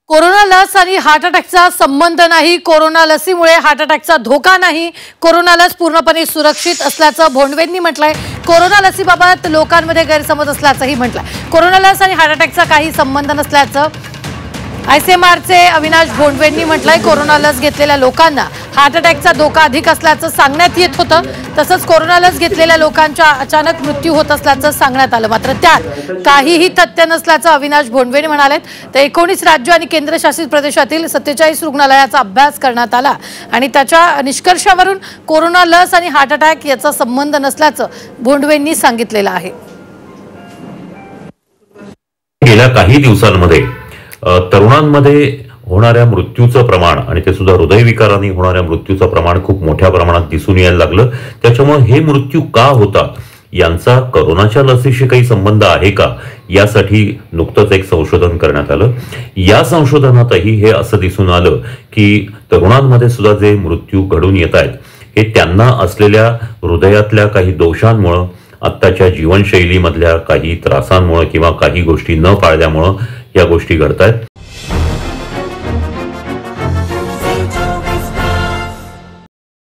Corona लस आणि heart अटॅकचा संबंध नाही। कोरोना लसीमुळे हार्ट अटॅकचा धोका नाही। कोरोना लस पूर्णपणे सुरक्षित असल्याचं भोंडवेंनी म्हटलंय। कोरोना लसीबाबत लोकांमध्ये गैरसमज असल्याचंही म्हटलंय। कोरोना लस आणि हार्ट अटॅकचा काही संबंध नसल्याचं आयसीएमआरचे अविनाश भोंडवेंनी म्हटलंय। कोरोना लस घेतलेल्या लोकांना हार्ट अटॅकचा धोका अधिक असल्याचं सांगण्यात येत होतं। तसंच कोरोना लस घेतलेल्या लोकांचा अचानक मृत्यू होत असल्याचं सांगण्यात आलं, मात्र त्यात काहीही तथ्य नसल्याचं अविनाश भोंडवे म्हणाले। तर 19 राज्य आणि केंद्रशासित प्रदेशातील 47 रुग्णालयाचा अभ्यास करण्यात आला आणि त्याच्या निष्कर्षावरून कोरोना लस आणि हार्ट अटॅक याचा संबंध नसल्याचं भोंडवेंनी सांगितलेलं आहे। गेल्या काही दिवसांमध्ये तरुणांमध्ये होणाऱ्या मृत्यूचं प्रमाण आणि ते सुद्धा हृदयविकाराने होणाऱ्या मृत्यूचं प्रमाण खूप मोठ्या प्रमाणात दिसून यायला लागलं। त्याच्यामुळे हे मृत्यू का होतात यांचा कोरोनाच्या लसीशी काही संबंध आहे का यासाठी नुकतंच एक संशोधन करण्यात आलं। या संशोधनातही हे असं दिसून आलं की तरुणांमध्ये सुद्धा जे मृत्यू घडून येत आहेत हे त्यांना असलेल्या हृदयातल्या काही दोषांमुळे, आत्ताच्या जीवनशैलीमधल्या काही त्रासांमुळे किंवा काही गोष्टी न पाळल्यामुळे या गोष्टी घडतायत।